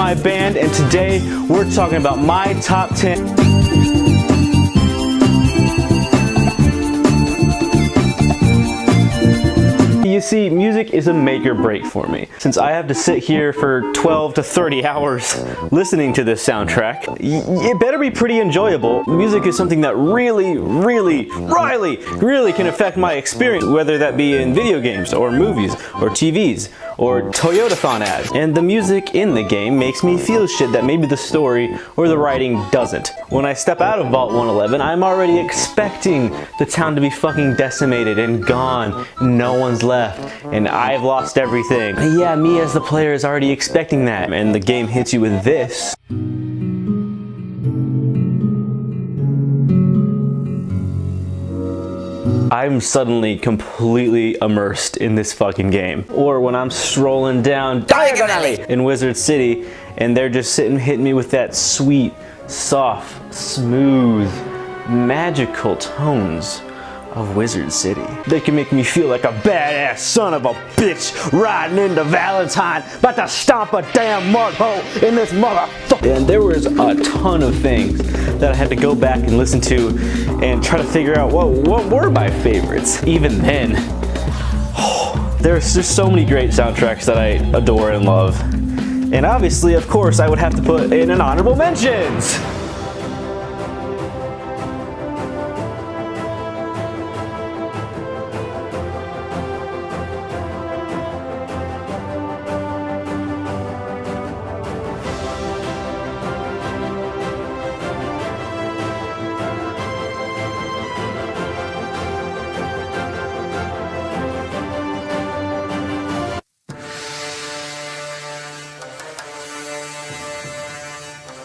my band, and today we're talking about my top 10. You see, music is a make or break for me. Since I have to sit here for 12 to 30 hours listening to this soundtrack, it better be pretty enjoyable. Music is something that really can affect my experience, whether that be in video games or movies or TVs or Toyotathon ads. And the music in the game makes me feel shit that maybe the story or the writing doesn't. When I step out of Vault 111, I'm already expecting the town to be fucking decimated and gone, no one's left, and I've lost everything. Yeah, me as the player is already expecting that, and the game hits you with this. I'm suddenly completely immersed in this fucking game. Or when I'm strolling down diagonally in Wizard City and they're just hitting me with that sweet, soft, smooth, magical tones of Wizard City. They can make me feel like a badass son of a bitch riding into Valentine, about to stomp a damn mud hole in this motherfucker. And there was a ton of things that I had to go back and listen to and try to figure out what were my favorites. Even then, there's just so many great soundtracks that I adore and love. And obviously, of course, I would have to put in an honorable mentions.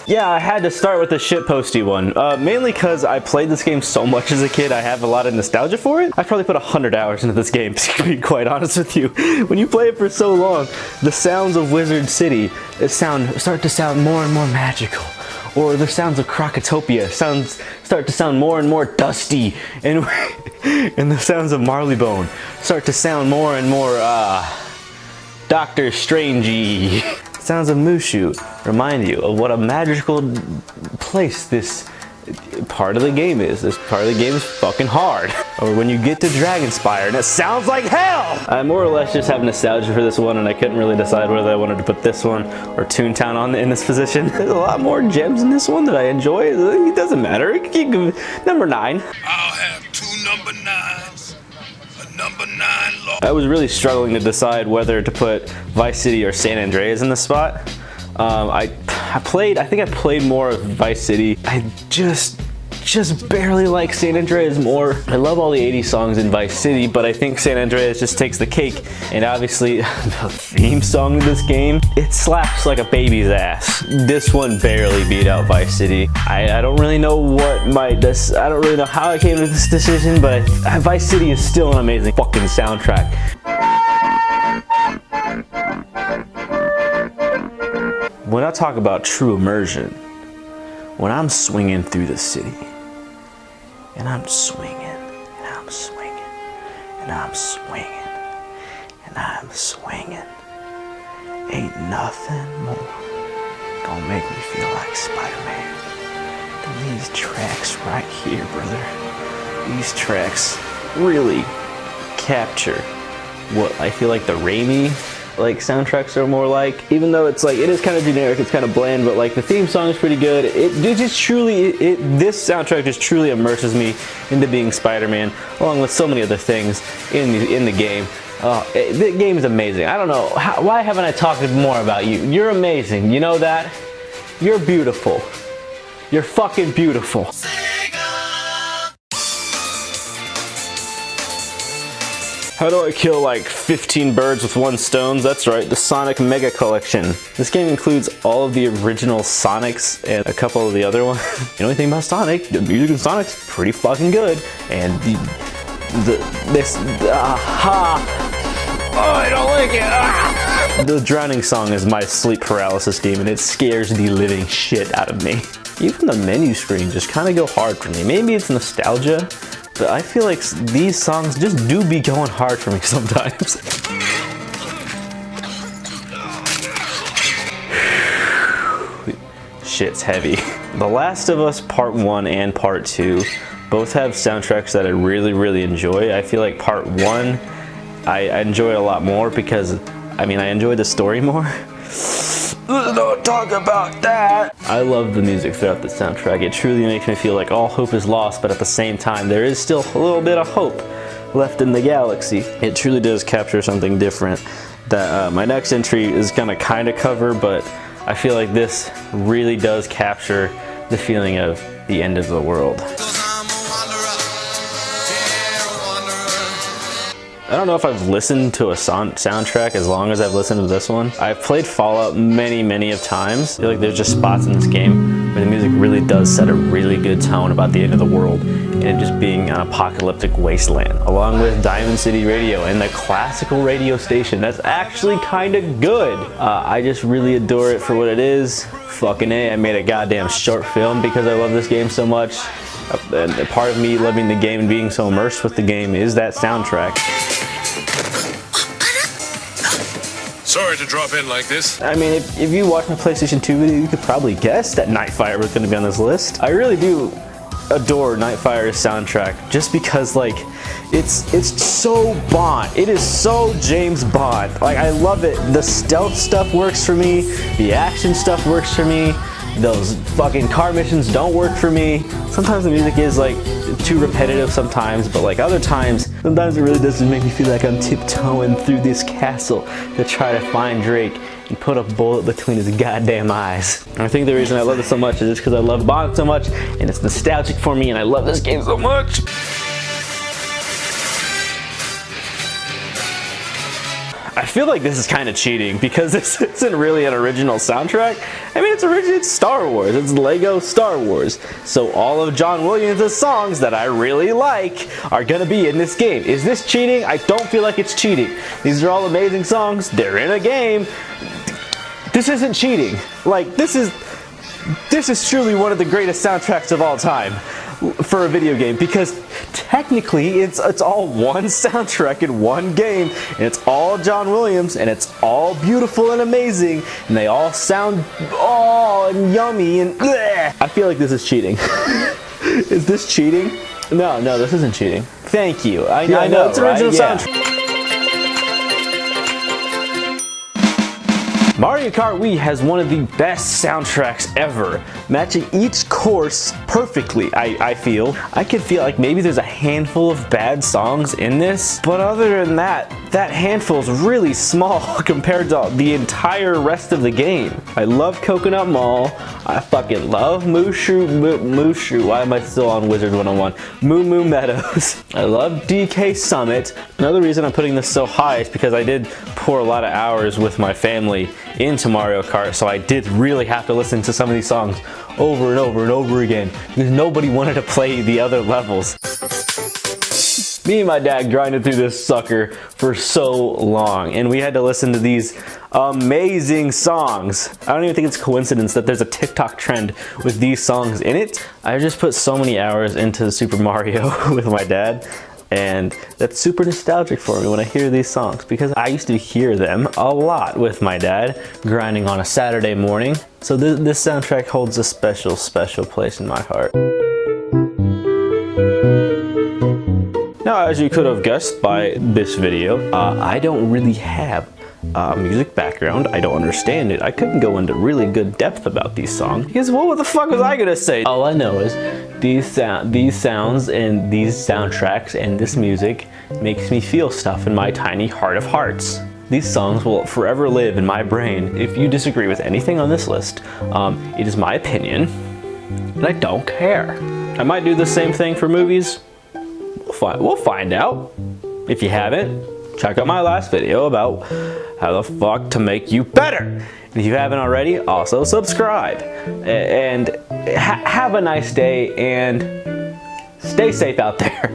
Yeah, I had to start with the shitposty one, mainly because I played this game so much as a kid. I have a lot of nostalgia for it. I probably put 100 hours into this game, to be quite honest with you. When you play it for so long, the sounds of Wizard City start to sound more and more magical. Or the sounds of Krokotopia start to sound more and more dusty, and the sounds of Marleybone start to sound more and more Doctor Strangey. Sounds of Mushu remind you of what a magical place this part of the game is. This part of the game is fucking hard. Or when you get to Dragonspire and it sounds like hell! I more or less just have nostalgia for this one, and I couldn't really decide whether I wanted to put this one or Toontown in this position. There's a lot more gems in this one that I enjoy. It doesn't matter. Number 9. I'll have 2 number 9s. Number 9 law. I was really struggling to decide whether to put Vice City or San Andreas in this spot. I think I played more of Vice City. I just barely like San Andreas more. I love all the 80s songs in Vice City, but I think San Andreas just takes the cake. And obviously, the theme song of this game, it slaps like a baby's ass. This one barely beat out Vice City. I don't really know I don't really know how I came to this decision, but Vice City is still an amazing fucking soundtrack. When I talk about true immersion, when I'm swinging through the city, and I'm swinging, and I'm swinging, and I'm swinging, and I'm swinging, ain't nothing more gonna make me feel like Spider-Man than these tracks right here, brother. These tracks really capture what I feel like the Raimi soundtracks are more like. Even though it is kind of generic, it's kind of bland, but like the theme song is pretty good. This soundtrack just truly immerses me into being Spider-Man, along with so many other things in the game. The game is amazing. I don't know why haven't I talked more about you? You're amazing. You know that? You're beautiful. You're fucking beautiful. How do I kill like 15 birds with one stone? That's right, the Sonic Mega Collection. This game includes all of the original Sonics and a couple of the other ones. The only thing about Sonic, the music in Sonic's pretty fucking good. And I don't like it. The Drowning Song is my sleep paralysis game, and it scares the living shit out of me. Even the menu screen just kind of go hard for me. Maybe it's nostalgia, but I feel like these songs just do be going hard for me sometimes. shit's heavy. The Last of Us Part 1 and Part 2 both have soundtracks that I really enjoy. I feel like Part 1 I enjoy a lot more because, I mean, I enjoy the story more. Don't talk about that. I love the music throughout the soundtrack. It truly makes me feel like all hope is lost, but at the same time, there is still a little bit of hope left in the galaxy. It truly does capture something different that my next entry is gonna kind of cover, but I feel like this really does capture the feeling of the end of the world. I don't know if I've listened to a soundtrack as long as I've listened to this one. I've played Fallout many of times. I feel like there's just spots in this game where the music really does set a really good tone about the end of the world and it just being an apocalyptic wasteland. Along with Diamond City Radio and the classical radio station that's actually kind of good. I just really adore it for what it is. Fucking A, I made a goddamn short film because I love this game so much. And part of me loving the game and being so immersed with the game is that soundtrack. Sorry to drop in like this. I mean, if you watch my PlayStation 2 video, you could probably guess that Nightfire was going to be on this list. I really do adore Nightfire's soundtrack just because, like, it's so Bond. It is so James Bond. Like, I love it. The stealth stuff works for me. The action stuff works for me. Those fucking car missions don't work for me. Sometimes the music is like too repetitive sometimes, but like other times, sometimes it really does just make me feel like I'm tiptoeing through this castle to try to find Drake and put a bullet between his goddamn eyes. And I think the reason I love this so much is just because I love Bond so much and it's nostalgic for me and I love this game so much. I feel like this is kind of cheating because this isn't really an original soundtrack. I mean, it's Star Wars. It's Lego Star Wars. So all of John Williams' songs that I really like are gonna be in this game. Is this cheating? I don't feel like it's cheating. These are all amazing songs. They're in a game. This isn't cheating. Like, this is truly one of the greatest soundtracks of all time for a video game because technically it's all one soundtrack in one game and it's all John Williams and it's all beautiful and amazing and they all sound and yummy and bleh. I feel like this is cheating. Is this cheating? No, this isn't cheating. Thank you. I know it's original soundtrack. Mario Kart Wii has one of the best soundtracks ever, matching each course perfectly, I feel. I could feel like maybe there's a handful of bad songs in this, but other than that, that handful is really small compared to the entire rest of the game. I love Coconut Mall. I fucking love Mushu. Why am I still on Wizard 101? Moo Moo Meadows. I love DK Summit. Another reason I'm putting this so high is because I did pour a lot of hours with my family into Mario Kart, so I did really have to listen to some of these songs over and over again because nobody wanted to play the other levels. Me and my dad grinded through this sucker for so long and we had to listen to these amazing songs. I don't even think it's a coincidence that there's a TikTok trend with these songs in it. I just put so many hours into Super Mario with my dad and that's super nostalgic for me when I hear these songs because I used to hear them a lot with my dad grinding on a Saturday morning. So this soundtrack holds a special place in my heart. Now, as you could have guessed by this video, I don't really have a music background. I don't understand it. I couldn't go into really good depth about these songs because what the fuck was I gonna say? All I know is these sounds and these soundtracks and this music makes me feel stuff in my tiny heart of hearts. These songs will forever live in my brain. If you disagree with anything on this list, it is my opinion and I don't care. I might do the same thing for movies. We'll find out. If you haven't, check out my last video about how the fuck to make you better. And if you haven't already, also subscribe. And have a nice day and stay safe out there.